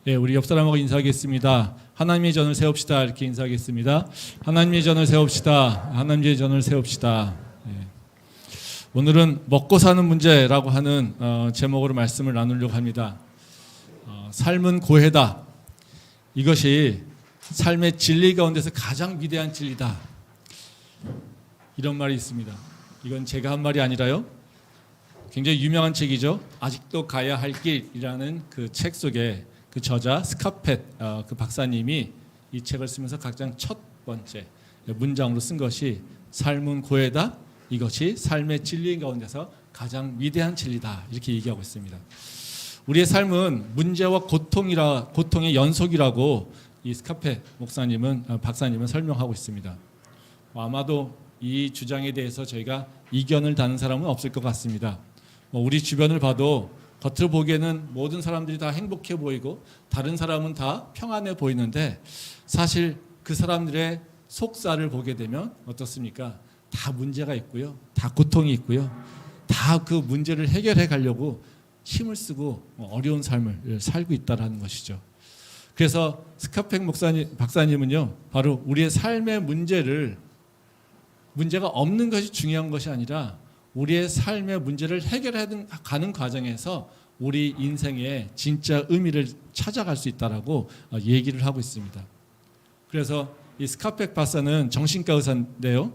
예, 우리 옆 사람하고 인사하겠습니다. 하나님의 전을 세웁시다. 이렇게 인사하겠습니다. 하나님의 전을 세웁시다. 하나님의 전을 세웁시다. 예. 오늘은 먹고 사는 문제라고 하는 제목으로 말씀을 나누려고 합니다. 삶은 고해다. 이것이 삶의 진리 가운데서 가장 위대한 진리다. 이런 말이 있습니다. 이건 제가 한 말이 아니라요. 굉장히 유명한 책이죠. 아직도 가야 할 길이라는 그 책 속에 그 저자 스카펫 그 박사님이 이 책을 쓰면서 가장 첫 번째 문장으로 쓴 것이 삶은 고해다. 이것이 삶의 진리 가운데서 가장 위대한 진리다. 이렇게 얘기하고 있습니다. 우리의 삶은 문제와 고통의 연속이라고 이 스카펫 박사님은 설명하고 있습니다. 아마도 이 주장에 대해서 저희가 이견을 다는 사람은 없을 것 같습니다. 우리 주변을 봐도 겉으로 보기에는 모든 사람들이 다 행복해 보이고 다른 사람은 다 평안해 보이는데 사실 그 사람들의 속살을 보게 되면 어떻습니까? 다 문제가 있고요. 다 고통이 있고요. 다 그 문제를 해결해 가려고 힘을 쓰고 어려운 삶을 살고 있다는 것이죠. 그래서 스카펙 박사님은요, 바로 우리의 삶의 문제가 없는 것이 중요한 것이 아니라 우리의 삶의 문제를 해결해 가는 과정에서 우리 인생의 진짜 의미를 찾아갈 수 있다라고 얘기를 하고 있습니다. 그래서 이 스카펙 박사는 정신과 의사인데요.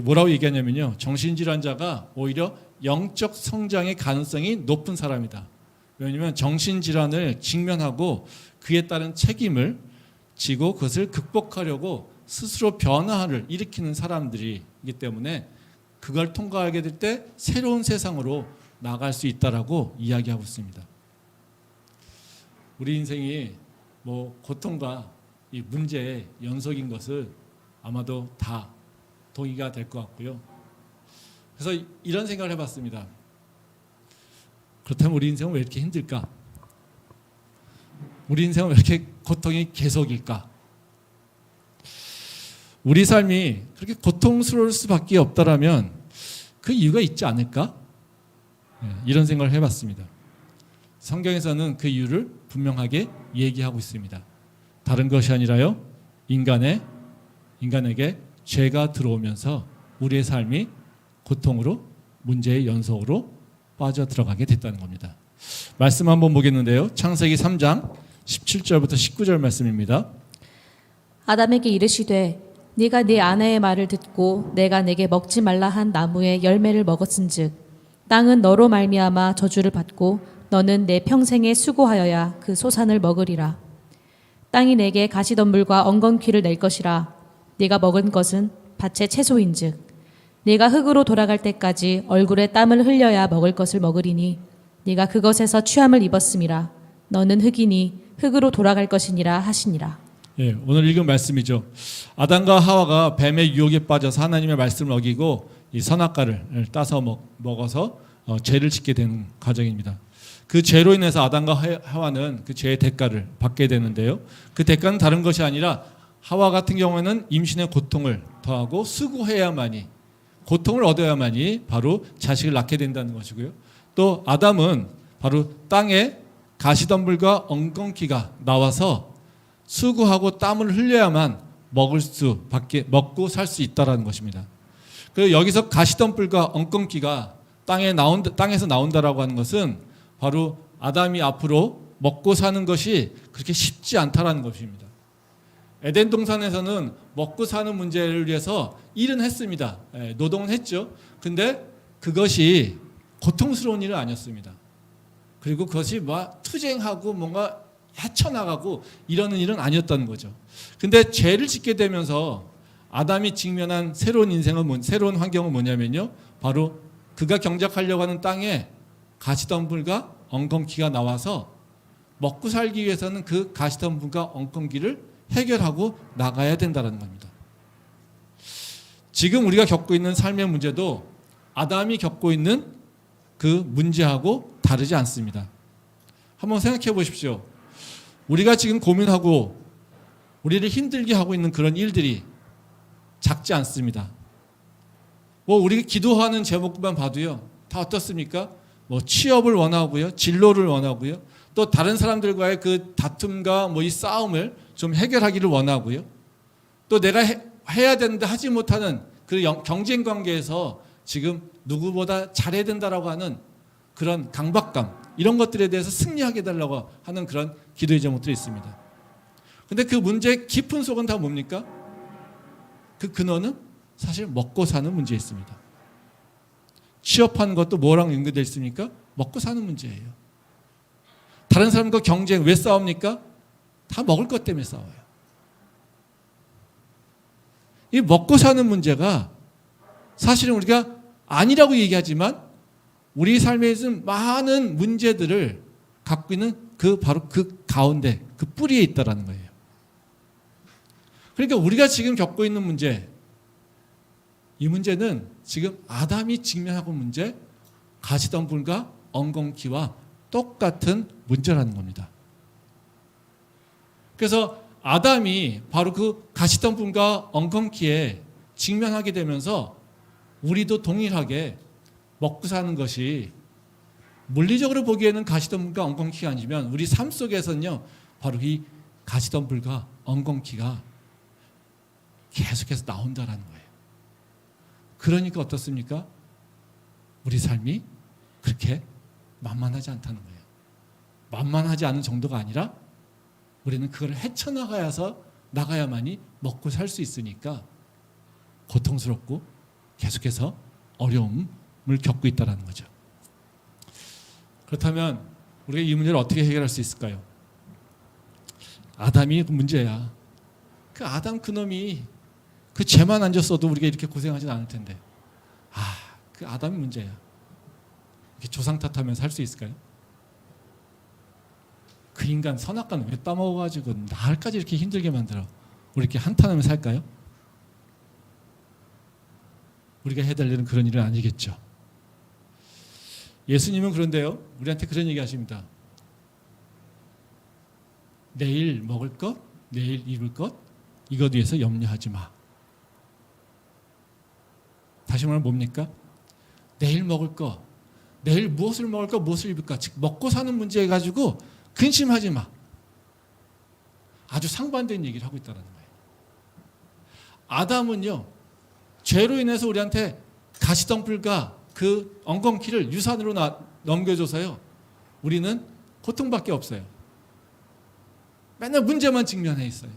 뭐라고 얘기하냐면요, 정신질환자가 오히려 영적 성장의 가능성이 높은 사람이다. 왜냐하면 정신질환을 직면하고 그에 따른 책임을 지고 그것을 극복하려고 스스로 변화를 일으키는 사람들이기 때문에 그걸 통과하게 될 때 새로운 세상으로 나갈 수 있다라고 이야기하고 있습니다. 우리 인생이 고통과 이 문제의 연속인 것을 아마도 다 동의가 될 것 같고요. 그래서 이런 생각을 해봤습니다. 그렇다면 우리 인생은 왜 이렇게 힘들까? 우리 인생은 왜 이렇게 고통이 계속일까? 우리 삶이 그렇게 고통스러울 수밖에 없다라면 그 이유가 있지 않을까? 이런 생각을 해봤습니다. 성경에서는 그 이유를 분명하게 얘기하고 있습니다. 다른 것이 아니라요, 인간에게 죄가 들어오면서 우리의 삶이 고통으로, 문제의 연속으로 빠져들어가게 됐다는 겁니다. 말씀 한번 보겠는데요. 창세기 3장 17절부터 19절 말씀입니다. 아담에게 이르시되 네가 네 아내의 말을 듣고 내가 내게 먹지 말라 한 나무의 열매를 먹었은즉 땅은 너로 말미암아 저주를 받고 너는 내 평생에 수고하여야 그 소산을 먹으리라. 땅이 내게 가시덤불과 엉겅퀴를 낼 것이라. 네가 먹은 것은 밭의 채소인즉 네가 흙으로 돌아갈 때까지 얼굴에 땀을 흘려야 먹을 것을 먹으리니 네가 그것에서 취함을 입었음이라. 너는 흙이니 흙으로 돌아갈 것이니라 하시니라. 예, 오늘 읽은 말씀이죠. 아담과 하와가 뱀의 유혹에 빠져서 하나님의 말씀을 어기고 이 선악과를 따서 먹어서 죄를 짓게 되는 과정입니다. 그 죄로 인해서 아담과 하와는 그 죄의 대가를 받게 되는데요. 그 대가는 다른 것이 아니라 하와 같은 경우에는 임신의 고통을 더하고 수고해야만이, 고통을 얻어야만이 바로 자식을 낳게 된다는 것이고요. 또 아담은 바로 땅에 가시덤불과 엉겅퀴가 나와서 수고하고 땀을 흘려야만 먹고 살 수 있다라는 것입니다. 그리고 여기서 가시덤불과 엉겅퀴가 땅에서 나온다라고 하는 것은 바로 아담이 앞으로 먹고 사는 것이 그렇게 쉽지 않다라는 것입니다. 에덴 동산에서는 먹고 사는 문제를 위해서 일은 했습니다. 노동은 했죠. 근데 그것이 고통스러운 일은 아니었습니다. 그리고 그것이 투쟁하고 뭔가 헤쳐나가고 이러는 일은 아니었다는 거죠. 근데 죄를 짓게 되면서 아담이 직면한 새로운 환경은 뭐냐면요, 바로 그가 경작하려고 하는 땅에 가시덤불과 엉겅퀴가 나와서 먹고 살기 위해서는 그 가시덤불과 엉겅퀴를 해결하고 나가야 된다는 겁니다. 지금 우리가 겪고 있는 삶의 문제도 아담이 겪고 있는 그 문제하고 다르지 않습니다. 한번 생각해 보십시오. 우리가 지금 고민하고 우리를 힘들게 하고 있는 그런 일들이 작지 않습니다. 우리가 기도하는 제목만 봐도요, 다 어떻습니까? 취업을 원하고요, 진로를 원하고요, 또 다른 사람들과의 그 다툼과 뭐 이 싸움을 좀 해결하기를 원하고요. 또 내가 해야 되는데 하지 못하는 그 경쟁 관계에서 지금 누구보다 잘해야 된다라고 하는 그런 강박감, 이런 것들에 대해서 승리하게 해달라고 하는 그런 기도의 제목들이 있습니다. 근데 그 문제의 깊은 속은 다 뭡니까? 그 근원은 사실 먹고 사는 문제에 있습니다. 취업하는 것도 뭐랑 연결되어 있습니까? 먹고 사는 문제예요. 다른 사람과 경쟁 왜 싸웁니까? 다 먹을 것 때문에 싸워요. 이 먹고 사는 문제가 사실은 우리가 아니라고 얘기하지만 우리 삶에 있는 많은 문제들을 갖고 있는 바로 그 가운데, 그 뿌리에 있다라는 거예요. 그러니까 우리가 지금 겪고 있는 문제, 이 문제는 지금 아담이 직면하고 있는 문제, 가시덤불과 엉겅퀴와 똑같은 문제라는 겁니다. 그래서 아담이 바로 그 가시덤불과 엉겅퀴에 직면하게 되면서 우리도 동일하게 먹고 사는 것이 물리적으로 보기에는 가시덤불과 엉겅퀴가 아니면 우리 삶 속에서는요, 바로 이 가시덤불과 엉겅퀴가 계속해서 나온다라는 거예요. 그러니까 어떻습니까? 우리 삶이 그렇게 만만하지 않다는 거예요. 만만하지 않은 정도가 아니라 우리는 그걸 헤쳐나가야만이 먹고 살 수 있으니까 고통스럽고 계속해서 어려움을 겪고 있다는 거죠. 그렇다면 우리가 이 문제를 어떻게 해결할 수 있을까요? 아담이 그 문제야. 그 아담 그놈이 그 죄만 안 졌어도 우리가 이렇게 고생하진 않을 텐데, 그 아담이 문제야. 이렇게 조상 탓하면서 살 수 있을까요? 그 인간 선악과는 왜 따먹어가지고 나를까지 이렇게 힘들게 만들어 우리 이렇게 한탄하면서 살까요? 우리가 해야 될 일은 그런 일은 아니겠죠. 예수님은 그런데요, 우리한테 그런 얘기 하십니다. 내일 먹을 것, 내일 입을 것, 이것 위해서 염려하지 마. 다시 말하면 뭡니까? 내일 먹을 것, 내일 무엇을 먹을까, 무엇을 입을까, 즉 먹고 사는 문제에 가지고 근심하지 마. 아주 상반된 얘기를 하고 있다는 거예요. 아담은요, 죄로 인해서 우리한테 가시덤불과 그 엉겅퀴를 유산으로 넘겨줘서요, 우리는 고통밖에 없어요. 맨날 문제만 직면해 있어요.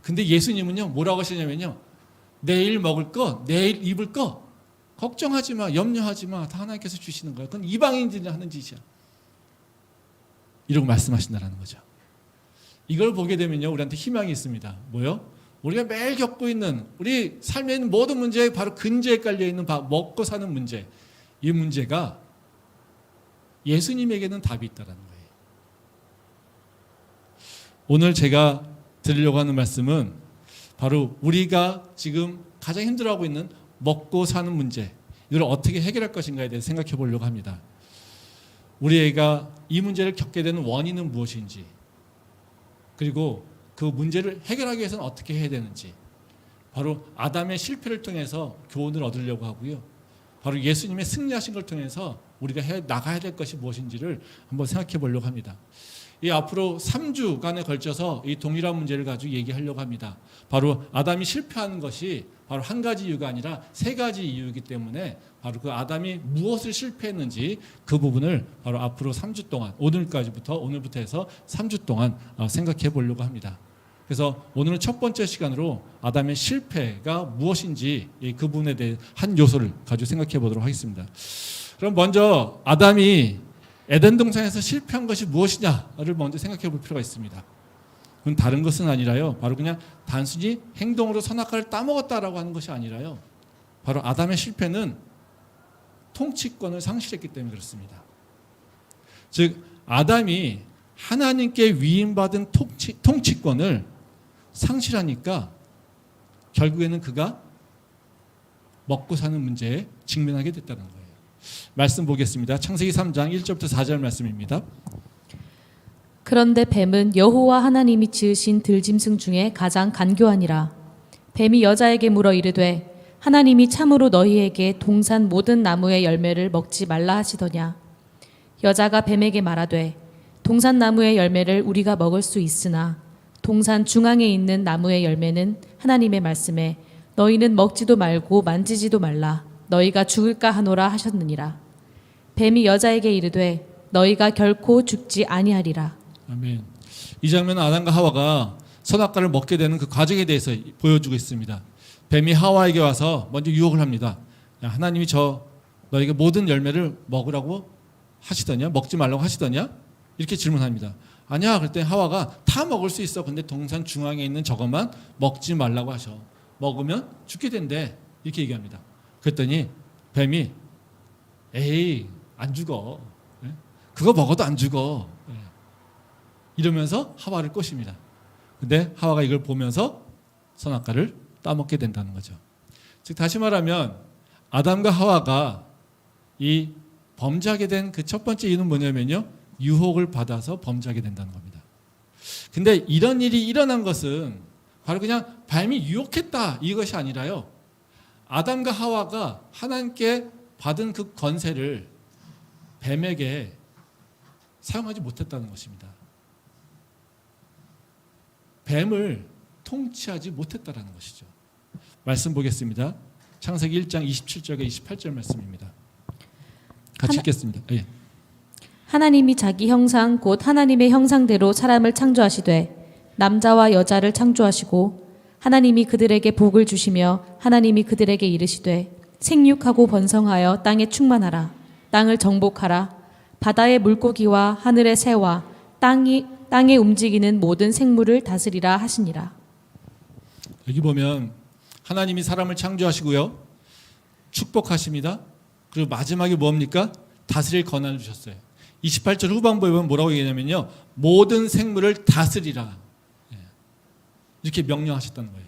근데 예수님은요, 뭐라고 하시냐면요, 내일 먹을 거, 내일 입을 거 걱정하지 마, 염려하지 마. 다 하나님께서 주시는 거예요. 그건 이방인들이 하는 짓이야. 이러고 말씀하신다는 거죠. 이걸 보게 되면요, 우리한테 희망이 있습니다. 뭐요? 우리가 매일 겪고 있는 우리 삶에 있는 모든 문제에 바로 근저에 깔려 있는 먹고 사는 문제, 이 문제가 예수님에게는 답이 있다는 거예요. 오늘 제가 드리려고 하는 말씀은 바로 우리가 지금 가장 힘들어하고 있는 먹고 사는 문제, 이걸 어떻게 해결할 것인가에 대해서 생각해 보려고 합니다. 우리 애가 이 문제를 겪게 되는 원인은 무엇인지, 그리고 그 문제를 해결하기 위해서는 어떻게 해야 되는지, 바로 아담의 실패를 통해서 교훈을 얻으려고 하고요, 바로 예수님의 승리하신 걸 통해서 우리가 나가야 될 것이 무엇인지를 한번 생각해 보려고 합니다. 이 앞으로 3주간에 걸쳐서 이 동일한 문제를 가지고 얘기하려고 합니다. 바로 아담이 실패하는 것이 바로 한 가지 이유가 아니라 세 가지 이유이기 때문에 바로 그 아담이 무엇을 실패했는지 그 부분을 바로 앞으로 3주 동안, 오늘부터 해서 3주 동안 생각해 보려고 합니다. 그래서 오늘은 첫 번째 시간으로 아담의 실패가 무엇인지 그 부분에 대해 한 요소를 가지고 생각해 보도록 하겠습니다. 그럼 먼저 아담이 에덴 동산에서 실패한 것이 무엇이냐를 먼저 생각해 볼 필요가 있습니다. 그건 다른 것은 아니라요, 바로 그냥 단순히 행동으로 선악과를 따먹었다라고 하는 것이 아니라요, 바로 아담의 실패는 통치권을 상실했기 때문에 그렇습니다. 즉 아담이 하나님께 위임받은 통치권을 상실하니까 결국에는 그가 먹고 사는 문제에 직면하게 됐다는 거예요. 말씀 보겠습니다. 창세기 3장 1절부터 4절 말씀입니다. 그런데 뱀은 여호와 하나님이 지으신 들짐승 중에 가장 간교하니라. 뱀이 여자에게 물어 이르되 하나님이 참으로 너희에게 동산 모든 나무의 열매를 먹지 말라 하시더냐. 여자가 뱀에게 말하되 동산 나무의 열매를 우리가 먹을 수 있으나 동산 중앙에 있는 나무의 열매는 하나님의 말씀에 너희는 먹지도 말고 만지지도 말라 너희가 죽을까 하노라 하셨느니라. 뱀이 여자에게 이르되 너희가 결코 죽지 아니하리라. 아멘. 이 장면은 아담과 하와가 선악과를 먹게 되는 그 과정에 대해서 보여주고 있습니다. 뱀이 하와에게 와서 먼저 유혹을 합니다. 야, 하나님이 너에게 모든 열매를 먹으라고 하시더냐? 먹지 말라고 하시더냐? 이렇게 질문합니다. 아니야. 그랬더니 하와가 다 먹을 수 있어. 근데 동산 중앙에 있는 저것만 먹지 말라고 하셔. 먹으면 죽게 된대. 이렇게 얘기합니다. 그랬더니 뱀이 에이 안 죽어. 그거 먹어도 안 죽어. 이러면서 하와를 꼬십니다. 근데 하와가 이걸 보면서 선악과를 따먹게 된다는 거죠. 즉 다시 말하면 아담과 하와가 이 범죄하게 된 그 첫 번째 이유는 뭐냐면요. 유혹을 받아서 범죄하게 된다는 겁니다. 근데 이런 일이 일어난 것은 바로 그냥 뱀이 유혹했다 이것이 아니라요. 아담과 하와가 하나님께 받은 그 권세를 뱀에게 사용하지 못했다는 것입니다. 뱀을 통치하지 못했다는 것이죠. 말씀 보겠습니다. 창세기 1장 27절과 28절 말씀입니다. 같이 읽겠습니다. 예. 하나님이 자기 형상 곧 하나님의 형상대로 사람을 창조하시되 남자와 여자를 창조하시고 하나님이 그들에게 복을 주시며 하나님이 그들에게 이르시되 생육하고 번성하여 땅에 충만하라 땅을 정복하라 바다의 물고기와 하늘의 새와 땅에 움직이는 모든 생물을 다스리라 하시니라. 여기 보면 하나님이 사람을 창조하시고요. 축복하십니다. 그리고 마지막에 뭡니까? 다스릴 권한을 주셨어요. 28절 후반부에 보면 뭐라고 얘기하냐면요. 모든 생물을 다스리라. 이렇게 명령하셨다는 거예요.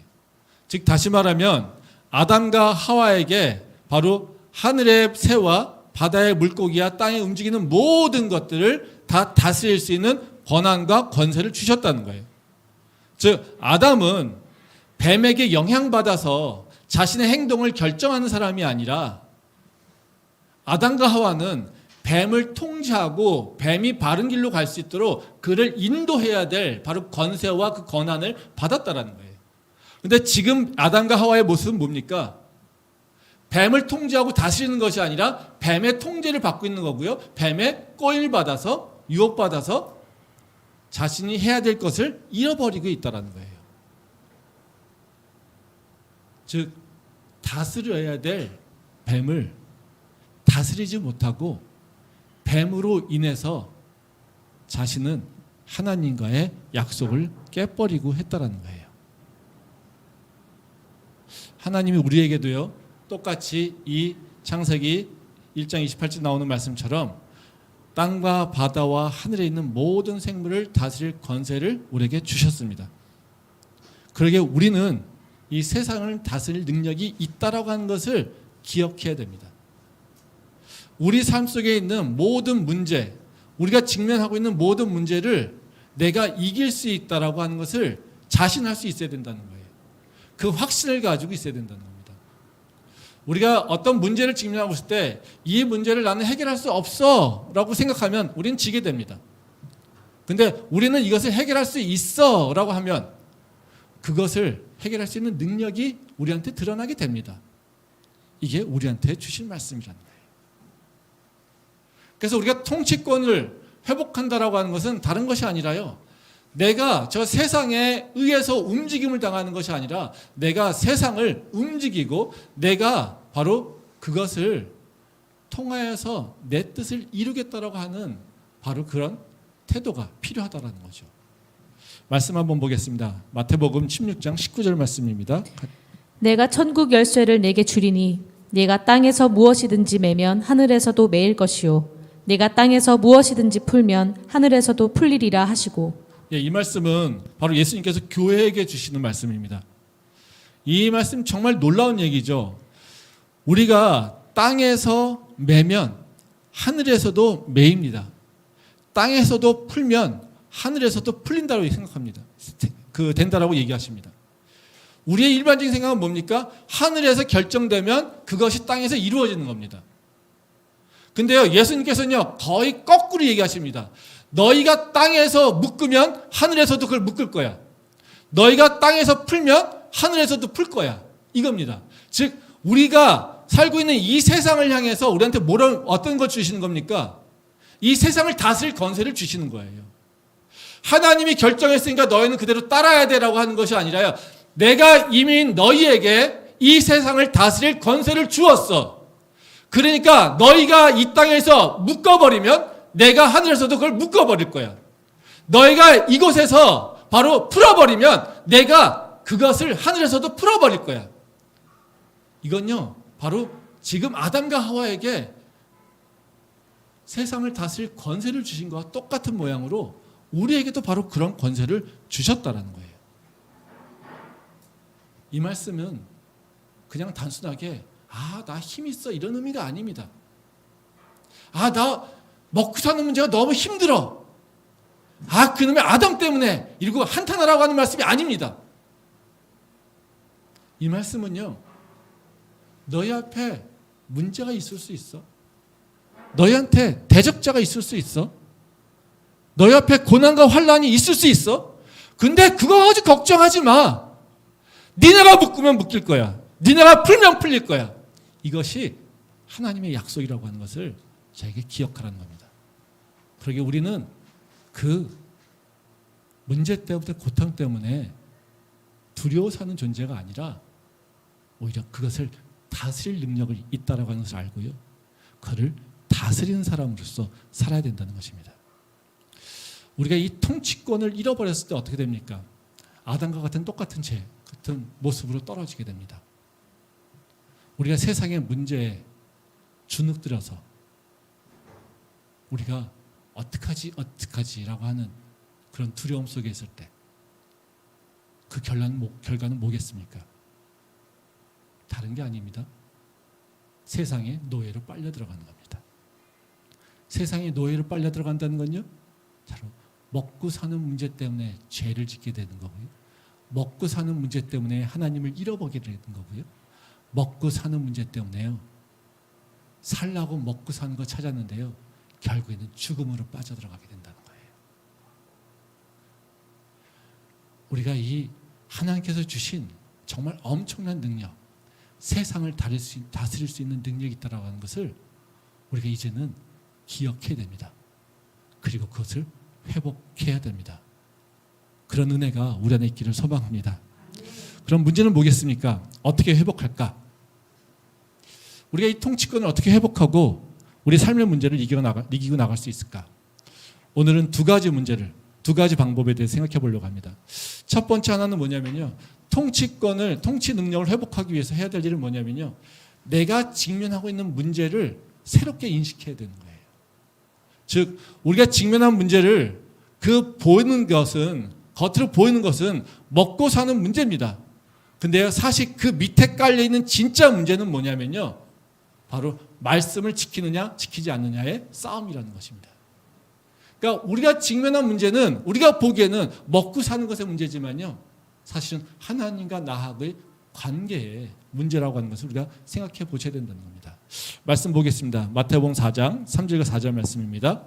즉 다시 말하면 아담과 하와에게 바로 하늘의 새와 바다의 물고기와 땅에 움직이는 모든 것들을 다 다스릴 수 있는 권한과 권세를 주셨다는 거예요. 즉 아담은 뱀에게 영향받아서 자신의 행동을 결정하는 사람이 아니라 아담과 하와는 뱀을 통제하고 뱀이 바른 길로 갈 수 있도록 그를 인도해야 될 바로 권세와 그 권한을 받았다라는 거예요. 그런데 지금 아담과 하와의 모습은 뭡니까? 뱀을 통제하고 다스리는 것이 아니라 뱀의 통제를 받고 있는 거고요. 뱀의 꼬임을 받아서 유혹받아서 자신이 해야 될 것을 잃어버리고 있다는 거예요. 즉 다스려야 될 뱀을 다스리지 못하고 뱀으로 인해서 자신은 하나님과의 약속을 깨버리고 했다는 거예요. 하나님이 우리에게도요 똑같이 이 창세기 1장 28절 나오는 말씀처럼 땅과 바다와 하늘에 있는 모든 생물을 다스릴 권세를 우리에게 주셨습니다. 그러게 우리는 이 세상을 다스릴 능력이 있다라고 하는 것을 기억해야 됩니다. 우리 삶 속에 있는 모든 문제, 우리가 직면하고 있는 모든 문제를 내가 이길 수 있다라고 하는 것을 자신할 수 있어야 된다는 거예요. 그 확신을 가지고 있어야 된다는 겁니다. 우리가 어떤 문제를 직면하고 있을 때 이 문제를 나는 해결할 수 없어 라고 생각하면 우리는 지게 됩니다. 근데 우리는 이것을 해결할 수 있어 라고 하면 그것을 해결할 수 있는 능력이 우리한테 드러나게 됩니다. 이게 우리한테 주신 말씀이라는 거예요. 그래서 우리가 통치권을 회복한다라고 하는 것은 다른 것이 아니라요. 내가 저 세상에 의해서 움직임을 당하는 것이 아니라 내가 세상을 움직이고 내가 바로 그것을 통하여서 내 뜻을 이루겠다라고 하는 바로 그런 태도가 필요하다라는 거죠. 말씀 한번 보겠습니다. 마태복음 16장 19절 말씀입니다. 내가 천국 열쇠를 내게 주리니 네가 땅에서 무엇이든지 매면 하늘에서도 매일 것이요 네가 땅에서 무엇이든지 풀면 하늘에서도 풀리리라 하시고. 예, 이 말씀은 바로 예수님께서 교회에게 주시는 말씀입니다. 이 말씀 정말 놀라운 얘기죠. 우리가 땅에서 매면 하늘에서도 매입니다. 땅에서도 풀면 하늘에서도 풀린다고 생각합니다. 된다라고 얘기하십니다. 우리의 일반적인 생각은 뭡니까? 하늘에서 결정되면 그것이 땅에서 이루어지는 겁니다. 근데요, 예수님께서는요, 거의 거꾸로 얘기하십니다. 너희가 땅에서 묶으면 하늘에서도 그걸 묶을 거야. 너희가 땅에서 풀면 하늘에서도 풀 거야. 이겁니다. 즉 우리가 살고 있는 이 세상을 향해서 우리한테 어떤 걸 주시는 겁니까? 이 세상을 다스릴 권세를 주시는 거예요. 하나님이 결정했으니까 너희는 그대로 따라야 되라고 하는 것이 아니라요. 내가 이미 너희에게 이 세상을 다스릴 권세를 주었어. 그러니까 너희가 이 땅에서 묶어버리면 내가 하늘에서도 그걸 묶어버릴 거야. 너희가 이곳에서 바로 풀어버리면 내가 그것을 하늘에서도 풀어버릴 거야. 이건요, 바로 지금 아담과 하와에게 세상을 다스릴 권세를 주신 것과 똑같은 모양으로 우리에게도 바로 그런 권세를 주셨다라는 거예요. 이 말씀은 그냥 단순하게 나 힘 있어 이런 의미가 아닙니다. 나 먹고 사는 문제가 너무 힘들어. 그놈의 아담 때문에 이러고 한탄하라고 하는 말씀이 아닙니다. 이 말씀은요, 너희 앞에 문제가 있을 수 있어. 너희한테 대적자가 있을 수 있어. 너희 앞에 고난과 환난이 있을 수 있어. 근데 그거 아주 걱정하지 마. 니네가 묶으면 묶일 거야. 니네가 풀면 풀릴 거야. 이것이 하나님의 약속이라고 하는 것을 저에게 기억하라는 겁니다. 그러게 우리는 그 문제 때문에 고통 때문에 두려워 사는 존재가 아니라 오히려 그것을 다스릴 능력이 있다라고 하는 것을 알고요. 그를 다스리는 사람으로서 살아야 된다는 것입니다. 우리가 이 통치권을 잃어버렸을 때 어떻게 됩니까? 아담과 같은 똑같은 죄, 같은 모습으로 떨어지게 됩니다. 우리가 세상의 문제에 주눅들어서 우리가 어떡하지라고 하는 그런 두려움 속에 있을 때 그 결과는 뭐겠습니까? 다른 게 아닙니다. 세상의 노예로 빨려 들어가는 겁니다. 세상의 노예로 빨려 들어간다는 건요, 바로 먹고 사는 문제 때문에 죄를 짓게 되는 거고요. 먹고 사는 문제 때문에 하나님을 잃어버리게 되는 거고요. 먹고 사는 문제 때문에요, 살라고 먹고 사는 거 찾았는데요, 결국에는 죽음으로 빠져들어가게 된다는 거예요. 우리가 이 하나님께서 주신 정말 엄청난 능력, 세상을 다스릴 수 있는 능력이 있다고 하는 것을 우리가 이제는 기억해야 됩니다. 그리고 그것을 회복해야 됩니다. 그런 은혜가 우리 안에 있기를 소망합니다. 그럼 문제는 뭐겠습니까? 어떻게 회복할까? 우리가 이 통치권을 어떻게 회복하고 우리 삶의 문제를 이기고 나갈 수 있을까? 오늘은 두 가지 방법에 대해 생각해 보려고 합니다. 첫 번째 하나는 뭐냐면요, 통치 능력을 회복하기 위해서 해야 될 일은 뭐냐면요, 내가 직면하고 있는 문제를 새롭게 인식해야 되는 거예요. 즉, 우리가 직면한 문제를 겉으로 보이는 것은 먹고 사는 문제입니다. 근데요, 사실 그 밑에 깔려있는 진짜 문제는 뭐냐면요, 바로 말씀을 지키느냐 지키지 않느냐의 싸움이라는 것입니다. 그러니까 우리가 직면한 문제는 우리가 보기에는 먹고 사는 것의 문제지만요, 사실은 하나님과 나하고의 관계의 문제라고 하는 것을 우리가 생각해 보셔야 된다는 겁니다. 말씀 보겠습니다. 마태복음 4장 3절과 4절 말씀입니다.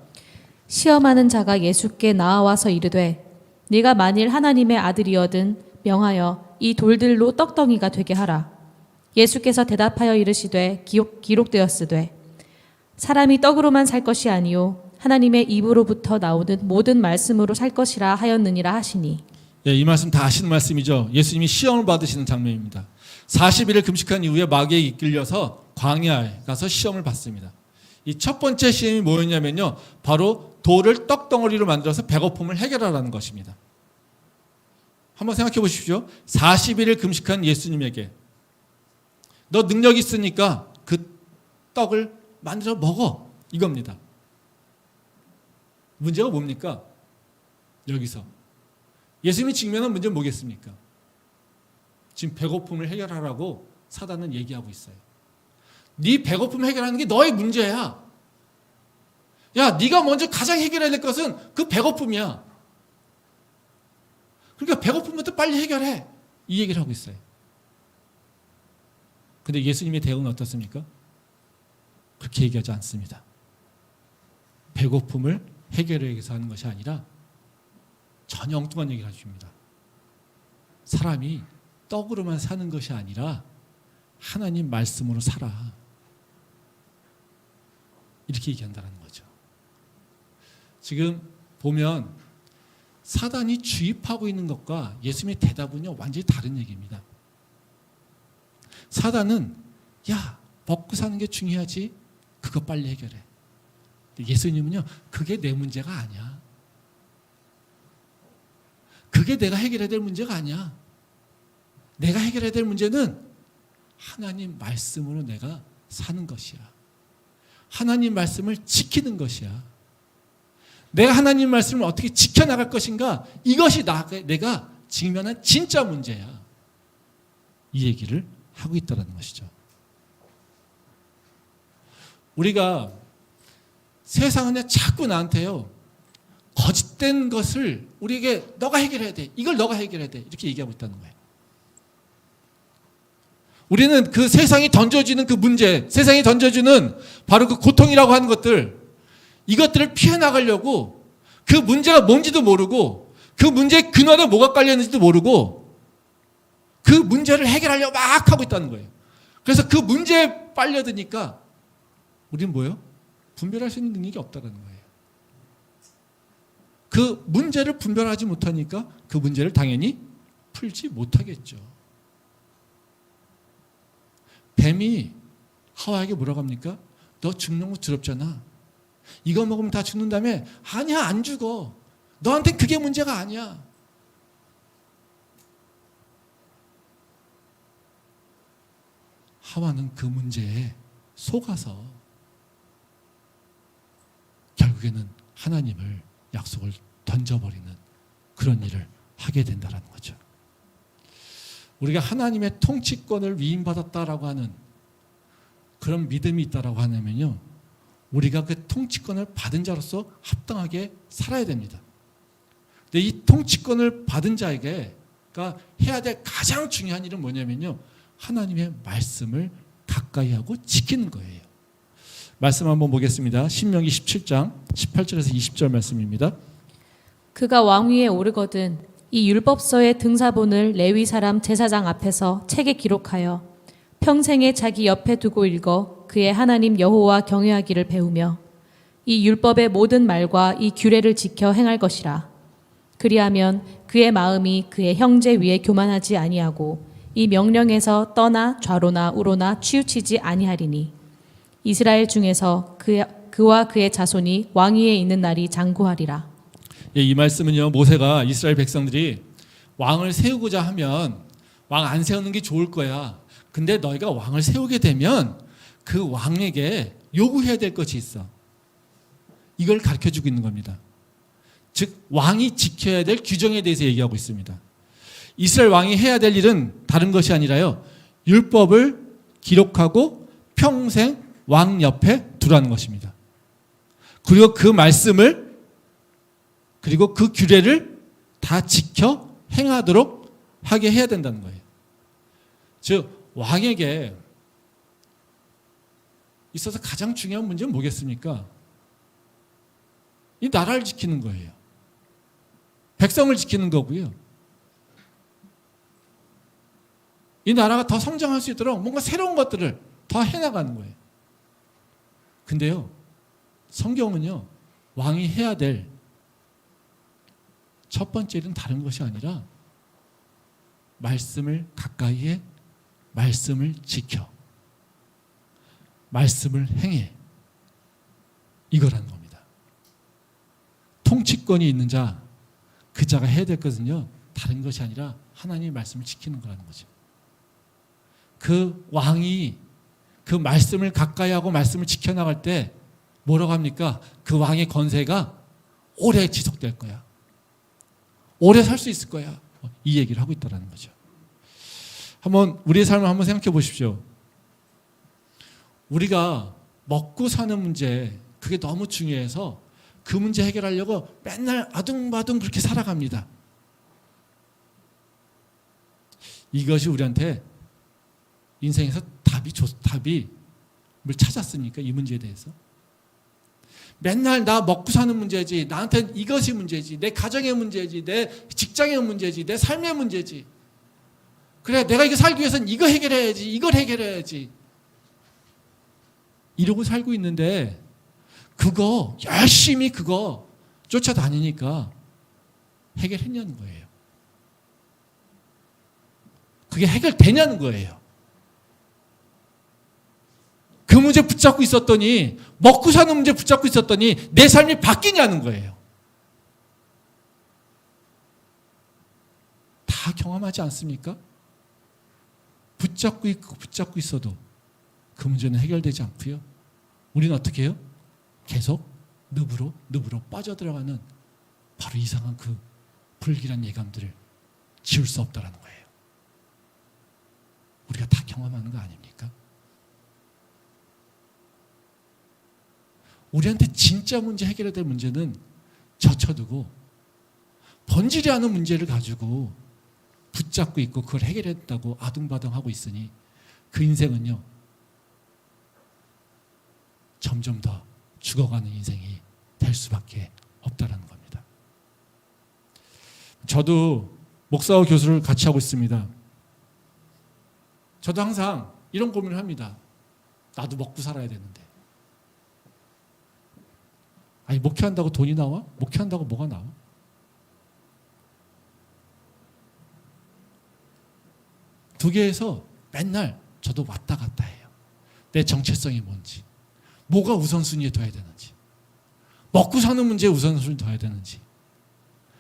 시험하는 자가 예수께 나아와서 이르되 네가 만일 하나님의 아들이거든 명하여 이 돌들로 떡덩이가 되게 하라. 예수께서 대답하여 이르시되 기록되었으되 사람이 떡으로만 살 것이 아니요 하나님의 입으로부터 나오는 모든 말씀으로 살 것이라 하였느니라 하시니. 이 말씀 다 아시는 말씀이죠. 예수님이 시험을 받으시는 장면입니다. 40일을 금식한 이후에 마귀에 이끌려서 광야에 가서 시험을 받습니다. 이 첫 번째 시험이 뭐였냐면요, 바로 돌을 떡덩어리로 만들어서 배고픔을 해결하라는 것입니다. 한번 생각해 보십시오. 40일을 금식한 예수님에게 너 능력 있으니까 그 떡을 만들어 먹어, 이겁니다. 문제가 뭡니까? 여기서 예수님이 직면한 문제는 뭐겠습니까? 지금 배고픔을 해결하라고 사단은 얘기하고 있어요. 네 배고픔 해결하는 게 너의 문제야. 야, 네가 먼저 가장 해결해야 될 것은 그 배고픔이야. 그러니까 배고픔부터 빨리 해결해, 이 얘기를 하고 있어요. 근데 예수님의 대응은 어떻습니까? 그렇게 얘기하지 않습니다. 배고픔을 해결하기 위해서 하는 것이 아니라 전혀 엉뚱한 얘기를 해줍니다. 사람이 떡으로만 사는 것이 아니라 하나님 말씀으로 살아. 이렇게 얘기한다는 거죠. 지금 보면 사단이 주입하고 있는 것과 예수님의 대답은요, 완전히 다른 얘기입니다. 사단은 야, 먹고 사는 게 중요하지. 그거 빨리 해결해. 예수님은요, 그게 내 문제가 아니야. 그게 내가 해결해야 될 문제가 아니야. 내가 해결해야 될 문제는 하나님 말씀으로 내가 사는 것이야. 하나님 말씀을 지키는 것이야. 내가 하나님 말씀을 어떻게 지켜나갈 것인가, 이것이 내가 직면한 진짜 문제야. 이 얘기를 하고 있다는 것이죠. 우리가 세상은 자꾸 나한테요, 거짓된 것을 우리에게 너가 해결해야 돼. 이걸 너가 해결해야 돼. 이렇게 얘기하고 있다는 거예요. 우리는 그 세상이 던져주는 그 문제, 세상이 던져주는 바로 그 고통이라고 하는 것들, 이것들을 피해 나가려고 그 문제가 뭔지도 모르고 그 문제의 근원에 뭐가 깔려있는지도 모르고 그 문제를 해결하려고 막 하고 있다는 거예요. 그래서 그 문제에 빨려드니까 우리는 뭐예요? 분별할 수 있는 능력이 없다는 거예요. 그 문제를 분별하지 못하니까 그 문제를 당연히 풀지 못하겠죠. 뱀이 하와에게 뭐라고 합니까? 너 죽는 거 두렵잖아. 이거 먹으면 다 죽는다며? 아니야, 안 죽어. 너한텐 그게 문제가 아니야. 하와는 그 문제에 속아서 결국에는 하나님을 약속을 던져버리는 그런 일을 하게 된다는 거죠. 우리가 하나님의 통치권을 위임받았다라고 하는 그런 믿음이 있다라고 하냐면요, 우리가 그 통치권을 받은 자로서 합당하게 살아야 됩니다. 근데 이 통치권을 받은 자에게가 해야 될 가장 중요한 일은 뭐냐면요, 하나님의 말씀을 가까이 하고 지키는 거예요. 말씀 한번 보겠습니다. 신명기 17장 18절에서 20절 말씀입니다. 그가 왕위에 오르거든 이 율법서의 등사본을 레위 사람 제사장 앞에서 책에 기록하여 평생에 자기 옆에 두고 읽어 그의 하나님 여호와 경외하기를 배우며 이 율법의 모든 말과 이 규례를 지켜 행할 것이라. 그리하면 그의 마음이 그의 형제 위에 교만하지 아니하고 이 명령에서 떠나 좌로나 우로나 치우치지 아니하리니 이스라엘 중에서 그와 그의 자손이 왕위에 있는 날이 장구하리라. 예, 이 말씀은요, 모세가 이스라엘 백성들이 왕을 세우고자 하면 왕 안 세우는 게 좋을 거야. 근데 너희가 왕을 세우게 되면 그 왕에게 요구해야 될 것이 있어. 이걸 가르쳐주고 있는 겁니다. 즉 왕이 지켜야 될 규정에 대해서 얘기하고 있습니다. 이스라엘 왕이 해야 될 일은 다른 것이 아니라요, 율법을 기록하고 평생 왕 옆에 두라는 것입니다. 그리고 그 말씀을, 그리고 그 규례를 다 지켜 행하도록 하게 해야 된다는 거예요. 즉 왕에게 있어서 가장 중요한 문제는 뭐겠습니까? 이 나라를 지키는 거예요. 백성을 지키는 거고요. 이 나라가 더 성장할 수 있도록 뭔가 새로운 것들을 더 해나가는 거예요. 근데요, 성경은요, 왕이 해야 될 첫 번째 일은 다른 것이 아니라 말씀을 가까이 해, 말씀을 지켜, 말씀을 행해, 이거라는 겁니다. 통치권이 있는 자, 그 자가 해야 될 것은요, 다른 것이 아니라 하나님의 말씀을 지키는 거라는 거죠. 그 왕이 그 말씀을 가까이 하고 말씀을 지켜나갈 때 뭐라고 합니까? 그 왕의 권세가 오래 지속될 거야. 오래 살 수 있을 거야. 이 얘기를 하고 있다는 거죠. 한번 우리의 삶을 한번 생각해 보십시오. 우리가 먹고 사는 문제, 그게 너무 중요해서 그 문제 해결하려고 맨날 아둥바둥 그렇게 살아갑니다. 이것이 우리한테 인생에서 답을 찾았습니까? 이 문제에 대해서. 맨날 나 먹고 사는 문제지, 나한테는 이것이 문제지, 내 가정의 문제지, 내 직장의 문제지, 내 삶의 문제지. 그래, 내가 이거 살기 위해서는 이거 해결해야지, 이걸 해결해야지. 이러고 살고 있는데 그거 열심히 그거 쫓아다니니까 해결했냐는 거예요. 그게 해결되냐는 거예요. 그 문제 붙잡고 있었더니, 먹고 사는 문제 붙잡고 있었더니 내 삶이 바뀌냐는 거예요. 다 경험하지 않습니까? 붙잡고 있고 붙잡고 있어도 그 문제는 해결되지 않고요. 우리는 어떻게 해요? 계속 늪으로 빠져들어가는 바로 이상한 그 불길한 예감들을 지울 수 없다는 거예요. 우리가 다 경험하는 거 아닙니까? 우리한테 진짜 문제 해결해야 될 문제는 젖혀두고 번지지 않은 문제를 가지고 붙잡고 있고 그걸 해결했다고 아둥바둥하고 있으니 그 인생은요, 점점 더 죽어가는 인생이 될 수밖에 없다는 겁니다. 저도 목사와 교수를 같이 하고 있습니다. 저도 항상 이런 고민을 합니다. 나도 먹고 살아야 되는데. 아니, 목회한다고 돈이 나와? 목회한다고 뭐가 나와? 두 개에서 맨날 저도 왔다 갔다 해요. 내 정체성이 뭔지, 뭐가 우선순위에 둬야 되는지, 먹고 사는 문제에 우선순위를 둬야 되는지,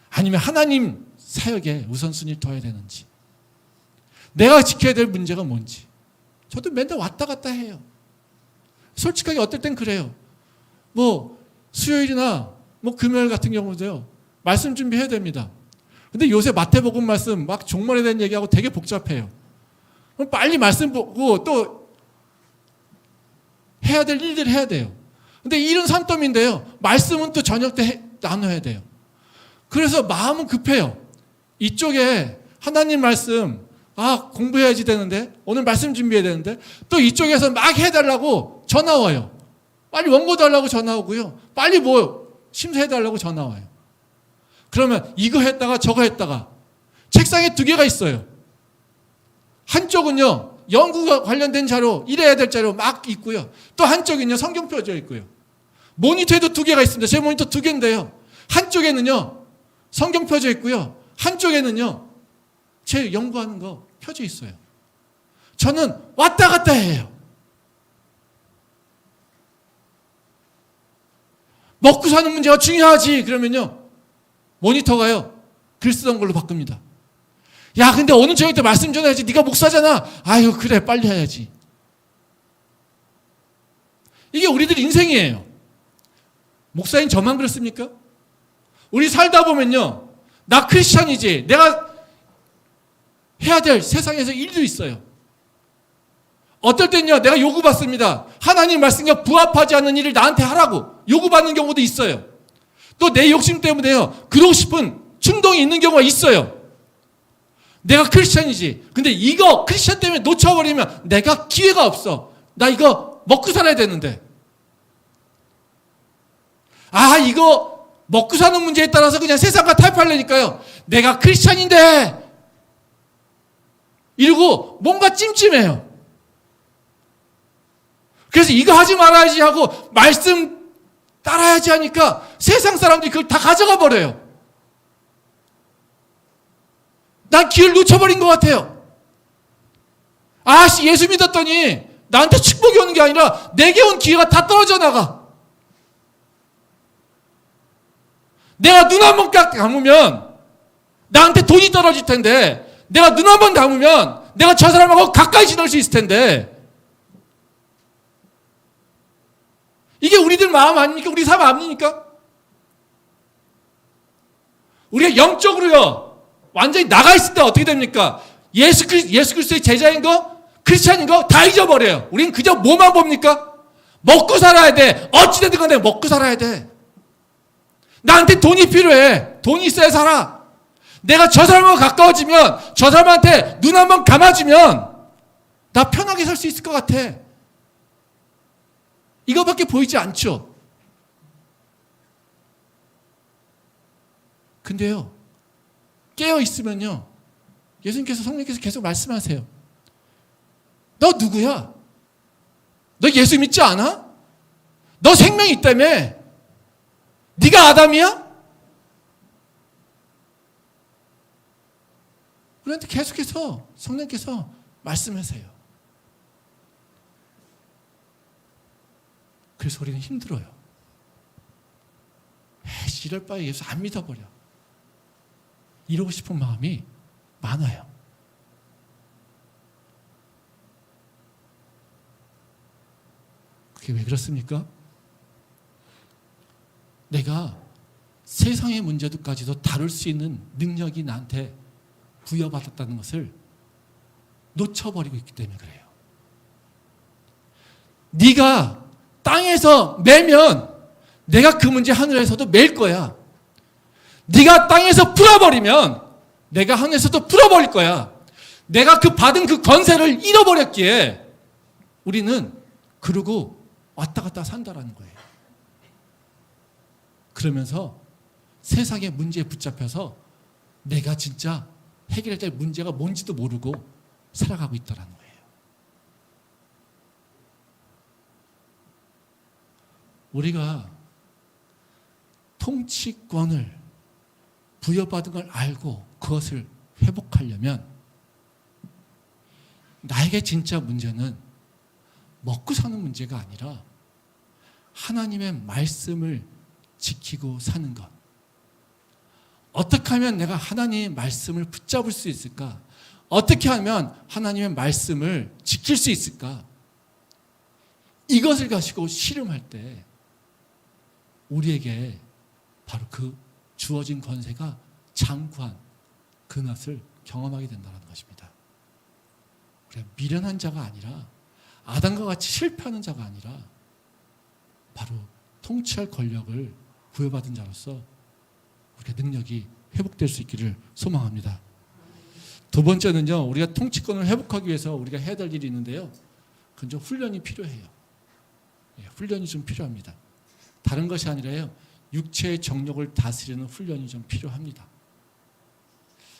아니면 하나님 사역에 우선순위를 둬야 되는지, 내가 지켜야 될 문제가 뭔지 저도 맨날 왔다 갔다 해요. 솔직하게 어떨 땐 그래요. 뭐 수요일이나 뭐 금요일 같은 경우도요, 말씀 준비해야 됩니다. 근데 요새 마태복음 말씀 막 종말에 대한 얘기하고 되게 복잡해요. 그럼 빨리 말씀 보고 또 해야 될 일들을 해야 돼요. 근데 일은 산더미인데요, 말씀은 또 저녁 때 나눠야 돼요. 그래서 마음은 급해요. 이쪽에 하나님 말씀 공부해야지 되는데, 오늘 말씀 준비해야 되는데, 또 이쪽에서 막 해달라고 전화 와요. 빨리 원고 달라고 전화 오고요, 빨리 뭐 심사해달라고 전화 와요. 그러면 이거 했다가 저거 했다가 책상에 두 개가 있어요. 한쪽은요, 연구가 관련된 자료, 일해야 될 자료 막 있고요, 또 한쪽은요, 성경 펴져 있고요. 모니터에도 두 개가 있습니다. 제 모니터 두 개인데요, 한쪽에는요 성경 펴져 있고요, 한쪽에는요 제 연구하는 거 펴져 있어요. 저는 왔다 갔다 해요. 먹고 사는 문제가 중요하지 그러면요, 모니터가요 글 쓰던 걸로 바꿉니다. 야, 근데 오늘 저녁 때 말씀 전해야지, 네가 목사잖아. 아유, 그래, 빨리 해야지. 이게 우리들 인생이에요. 목사님 저만 그렇습니까? 우리 살다 보면요, 나 크리스찬이지, 내가 해야 될 세상에서 일도 있어요. 어떨 땐요, 내가 요구받습니다. 하나님 말씀과 부합하지 않는 일을 나한테 하라고 요구받는 경우도 있어요. 또 내 욕심 때문에요, 그러고 싶은 충동이 있는 경우가 있어요. 내가 크리스찬이지, 근데 이거 크리스찬 때문에 놓쳐버리면 내가 기회가 없어. 나 이거 먹고 살아야 되는데, 이거 먹고 사는 문제에 따라서 그냥 세상과 타협하려니까요, 내가 크리스찬인데 이러고 뭔가 찜찜해요. 그래서 이거 하지 말아야지 하고 말씀 따라야지 하니까 세상 사람들이 그걸 다 가져가 버려요. 난 기회를 놓쳐버린 것 같아요. 예수 믿었더니 나한테 축복이 오는 게 아니라 내게 온 기회가 다 떨어져 나가. 내가 눈 한 번 딱 감으면 나한테 돈이 떨어질 텐데, 내가 눈 한 번 감으면 내가 저 사람하고 가까이 지낼 수 있을 텐데, 이게 우리들 마음 아닙니까? 우리 삶 아닙니까? 우리가 영적으로요 완전히 나가 있을 때 어떻게 됩니까? 예수 그리스도의 제자인 거, 크리스찬인 거 다 잊어버려요. 우리는 그저 뭐만 봅니까? 먹고 살아야 돼. 어찌되든 간에 먹고 살아야 돼. 나한테 돈이 필요해. 돈이 있어야 살아. 내가 저 사람하고 가까워지면, 저 사람한테 눈 한번 감아주면 나 편하게 살 수 있을 것 같아. 이거밖에 보이지 않죠. 근데요, 깨어 있으면요, 예수님께서, 성령께서 계속 말씀하세요. 너 누구야? 너 예수 믿지 않아? 너 생명이 있다며? 네가 아담이야? 우리한테 계속해서 성령께서 말씀하세요. 그래서 우리는 힘들어요. 이럴 바에 예수 안 믿어버려. 이러고 싶은 마음이 많아요. 그게 왜 그렇습니까? 내가 세상의 문제도까지도 다룰 수 있는 능력이 나한테 부여받았다는 것을 놓쳐버리고 있기 때문에 그래요. 네가 땅에서 매면 내가 그 문제 하늘에서도 맬 거야. 네가 땅에서 풀어버리면 내가 하늘에서도 풀어버릴 거야. 내가 그 받은 그 권세를 잃어버렸기에 우리는 그러고 왔다 갔다 산다라는 거예요. 그러면서 세상의 문제에 붙잡혀서 내가 진짜 해결해야 될 문제가 뭔지도 모르고 살아가고 있다라는 거예요. 우리가 통치권을 부여받은 걸 알고 그것을 회복하려면 나에게 진짜 문제는 먹고 사는 문제가 아니라 하나님의 말씀을 지키고 사는 것. 어떻게 하면 내가 하나님의 말씀을 붙잡을 수 있을까? 어떻게 하면 하나님의 말씀을 지킬 수 있을까? 이것을 가지고 씨름할 때 우리에게 바로 그 주어진 권세가 장구한 그것을 경험하게 된다는 것입니다. 우리가 미련한 자가 아니라 아담과 같이 실패하는 자가 아니라 바로 통치할 권력을 부여받은 자로서 우리의 능력이 회복될 수 있기를 소망합니다. 두 번째는요, 우리가 통치권을 회복하기 위해서 우리가 해야 될 일이 있는데요, 그건 좀 훈련이 필요해요. 훈련이 좀 필요합니다. 다른 것이 아니라요, 육체의 정욕을 다스리는 훈련이 좀 필요합니다.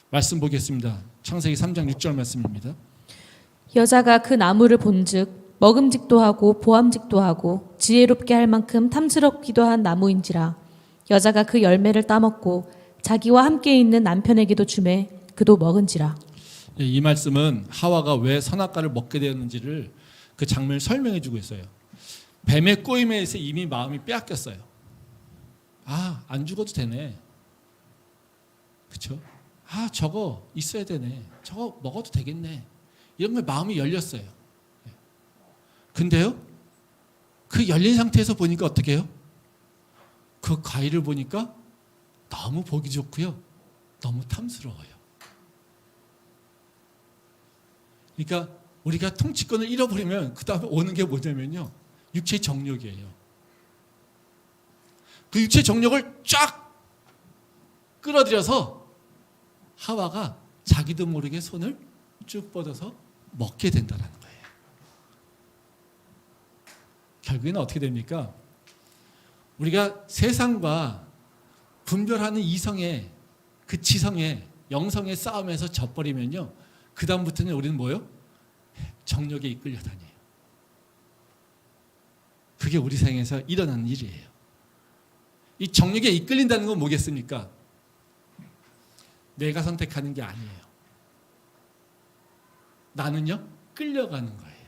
말씀 보겠습니다. 창세기 3장 6절 말씀입니다. 여자가 그 나무를 본즉 먹음직도 하고 보암직도 하고 지혜롭게 할 만큼 탐스럽기도 한 나무인지라. 여자가 그 열매를 따먹고 자기와 함께 있는 남편에게도 주매 그도 먹은지라. 이 말씀은 하와가 왜 선악과를 먹게 되었는지를 그 장면을 설명해 주고 있어요. 뱀의 꼬임에 의해서 이미 마음이 빼앗겼어요. 아, 안 죽어도 되네. 그렇죠? 아, 저거 있어야 되네. 저거 먹어도 되겠네. 이런 걸 마음이 열렸어요. 근데요, 그 열린 상태에서 보니까 어떻게 해요? 그 과일을 보니까 너무 보기 좋고요, 너무 탐스러워요. 그러니까 우리가 통치권을 잃어버리면 그 다음에 오는 게 뭐냐면요, 육체의 정욕이에요. 그 육체의 정욕을 쫙 끌어들여서 하와가 자기도 모르게 손을 쭉 뻗어서 먹게 된다는 거예요. 결국에는 어떻게 됩니까? 우리가 세상과 분별하는 이성의 그 지성의 영성의 싸움에서 져버리면요, 그 다음부터는 우리는 뭐요? 정욕에 이끌려 다녀요. 그게 우리 생에서 일어나는 일이에요. 이 정욕에 이끌린다는 건 뭐겠습니까? 내가 선택하는 게 아니에요. 나는요, 끌려가는 거예요.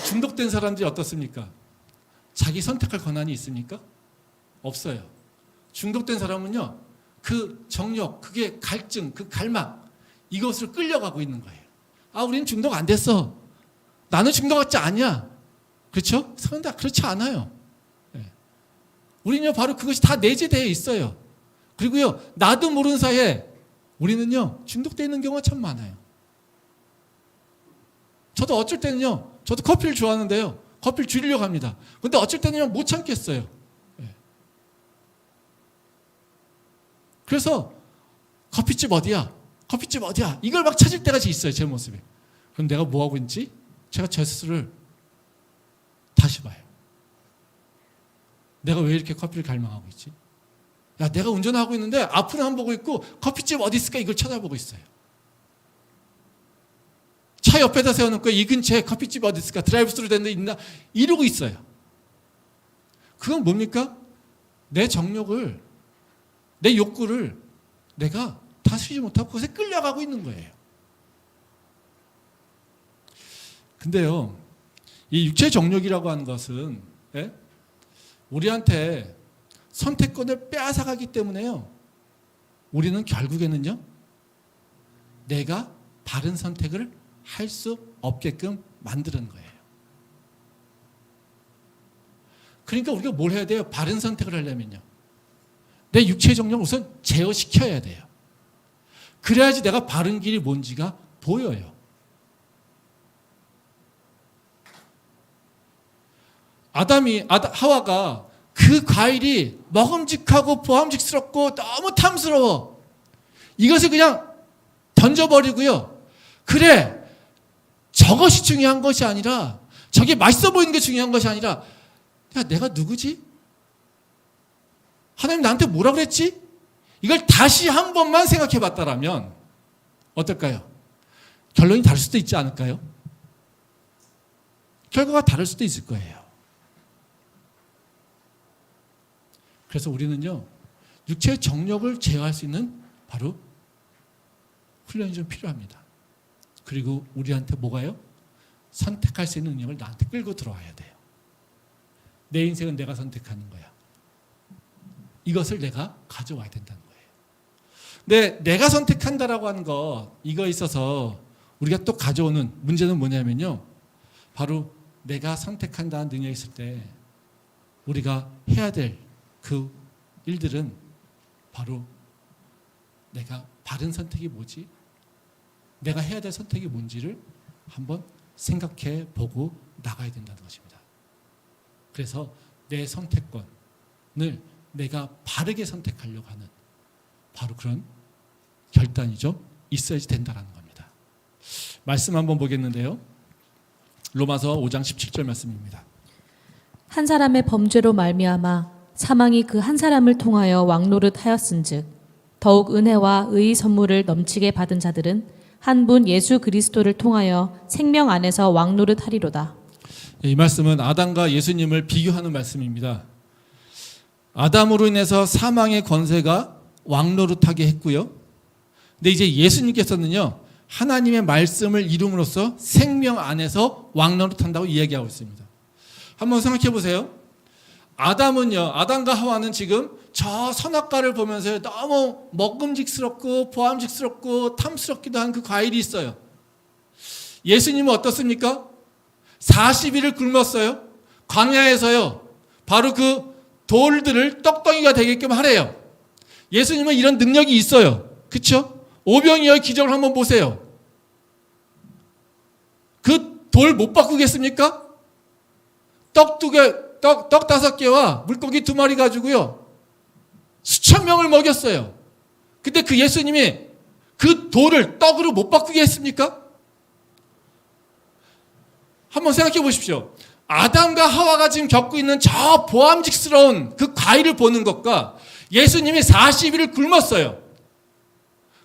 중독된 사람들이 어떻습니까? 자기 선택할 권한이 있습니까? 없어요. 중독된 사람은요, 그 정욕, 그게 갈증, 그 갈망, 이것을 끌려가고 있는 거예요. 아, 우리는 중독 안 됐어. 나는 중독받지 않냐? 그렇죠? 그런데 그렇지 않아요. 우리는요, 바로 그것이 다 내재되어 있어요. 그리고요, 나도 모르는 사이에 우리는요, 중독되어 있는 경우가 참 많아요. 저도 어쩔 때는요, 저도 커피를 좋아하는데요, 커피를 줄이려고 합니다. 근데 어쩔 때는요, 못 참겠어요. 그래서 커피집 어디야? 커피집 어디야? 이걸 막 찾을 때가 있어요, 제 모습에. 그럼 내가 뭐 하고 있는지 제가 제 스스로를 다시 봐요. 내가 왜 이렇게 커피를 갈망하고 있지? 야, 내가 운전하고 있는데 앞은 안 보고 있고 커피집 어디 있을까 이걸 찾아보고 있어요. 차 옆에다 세워놓고 이 근처에 커피집 어디 있을까, 드라이브스루 된 데 있나 이러고 있어요. 그건 뭡니까? 내 정욕을, 내 욕구를 내가 다스리지 못하고 그것에 끌려가고 있는 거예요. 근데요, 이 육체 정욕이라고 하는 것은 우리한테 선택권을 빼앗아가기 때문에요, 우리는 결국에는요, 내가 바른 선택을 할 수 없게끔 만드는 거예요. 그러니까 우리가 뭘 해야 돼요? 바른 선택을 하려면요, 내 육체의 정욕을 우선 제어시켜야 돼요. 그래야지 내가 바른 길이 뭔지가 보여요. 하와가 그 과일이 먹음직하고 보암직스럽고 너무 탐스러워, 이것을 그냥 던져버리고요, 그래, 저것이 중요한 것이 아니라, 저게 맛있어 보이는 게 중요한 것이 아니라, 야, 내가 누구지? 하나님 나한테 뭐라 그랬지? 이걸 다시 한 번만 생각해 봤다라면 어떨까요? 결론이 다를 수도 있지 않을까요? 결과가 다를 수도 있을 거예요. 그래서 우리는요, 육체의 정욕을 제어할 수 있는 바로 훈련이 좀 필요합니다. 그리고 우리한테 뭐가요? 선택할 수 있는 능력을 나한테 끌고 들어와야 돼요. 내 인생은 내가 선택하는 거야. 이것을 내가 가져와야 된다는 거예요. 근데 내가 선택한다라고 하는 거, 이거에 있어서 우리가 또 가져오는 문제는 뭐냐면요, 바로 내가 선택한다는 능력이 있을 때 우리가 해야 될 그 일들은 바로 내가 바른 선택이 뭐지? 내가 해야 될 선택이 뭔지를 한번 생각해 보고 나가야 된다는 것입니다. 그래서 내 선택권을 내가 바르게 선택하려고 하는 바로 그런 결단이죠, 있어야지 된다는 겁니다. 말씀 한번 보겠는데요, 로마서 5장 17절 말씀입니다. 한 사람의 범죄로 말미암아 사망이 그 한 사람을 통하여 왕노릇하였은즉 더욱 은혜와 의의 선물을 넘치게 받은 자들은 한 분 예수 그리스도를 통하여 생명 안에서 왕노릇하리로다. 이 말씀은 아담과 예수님을 비교하는 말씀입니다. 아담으로 인해서 사망의 권세가 왕노릇하게 했고요, 근데 이제 예수님께서는요, 하나님의 말씀을 이룸으로써 생명 안에서 왕노릇한다고 이야기하고 있습니다. 한번 생각해 보세요. 아담과 하와는 지금 저 선악과를 보면서 너무 먹음직스럽고 보암직스럽고 탐스럽기도 한 그 과일이 있어요. 예수님은 어떻습니까? 40일을 굶었어요. 광야에서요, 바로 그 돌들을 떡덩이가 되게끔 하래요. 예수님은 이런 능력이 있어요. 그렇죠? 오병이어의 기적을 한번 보세요. 그 돌 못 바꾸겠습니까? 떡 5개와 물고기 2마리 가지고요, 수천 명을 먹였어요. 근데 그 예수님이 그 돌을 떡으로 못 바꾸게 했습니까? 한번 생각해 보십시오. 아담과 하와가 지금 겪고 있는 저 보암직스러운 그 과일을 보는 것과 예수님이 40일을 굶었어요.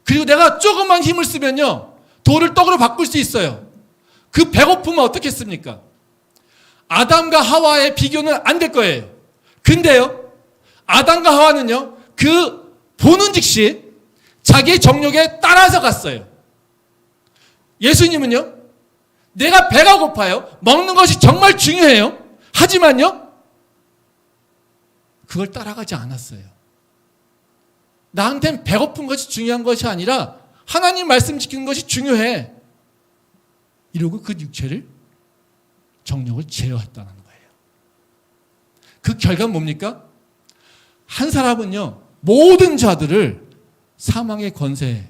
그리고 내가 조금만 힘을 쓰면요, 돌을 떡으로 바꿀 수 있어요. 그 배고픔은 어떻겠습니까? 아담과 하와의 비교는 안 될 거예요. 근데요, 아담과 하와는요, 그 보는 즉시 자기의 정욕에 따라서 갔어요. 예수님은요, 내가 배가 고파요. 먹는 것이 정말 중요해요. 하지만요, 그걸 따라가지 않았어요. 나한테는 배고픈 것이 중요한 것이 아니라 하나님 말씀 지키는 것이 중요해. 이러고 그 육체를, 정욕을 제어했다는 거예요. 그 결과는 뭡니까? 한 사람은요, 모든 자들을 사망의 권세에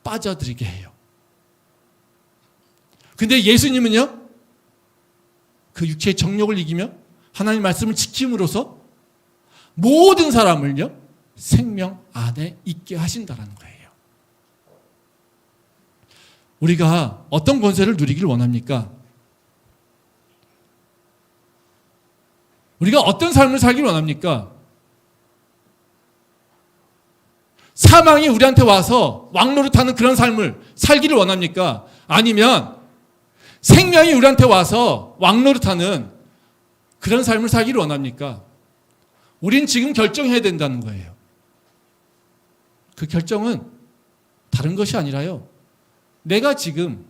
빠져들이게 해요. 근데 예수님은요, 그 육체의 정욕을 이기며 하나님 말씀을 지킴으로써 모든 사람을요, 생명 안에 있게 하신다는 거예요. 우리가 어떤 권세를 누리기를 원합니까? 우리가 어떤 삶을 살기를 원합니까? 사망이 우리한테 와서 왕노릇하는 그런 삶을 살기를 원합니까? 아니면 생명이 우리한테 와서 왕노릇하는 그런 삶을 살기를 원합니까? 우린 지금 결정해야 된다는 거예요. 그 결정은 다른 것이 아니라요. 내가 지금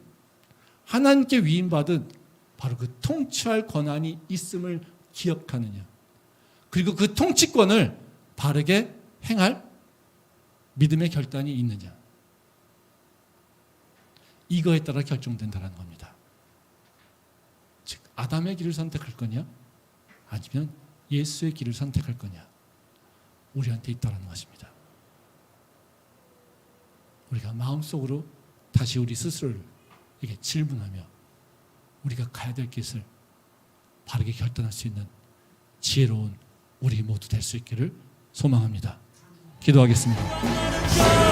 하나님께 위임받은 바로 그 통치할 권한이 있음을 기억하느냐. 그리고 그 통치권을 바르게 행할 믿음의 결단이 있느냐. 이거에 따라 결정된다는 겁니다. 즉 아담의 길을 선택할 거냐 아니면 예수의 길을 선택할 거냐. 우리한테 있다는 것입니다. 우리가 마음속으로 다시 우리 스스로를 이게 질문하며 우리가 가야 될 길을 바르게 결단할 수 있는 지혜로운 우리 모두 될 수 있기를 소망합니다. 기도하겠습니다.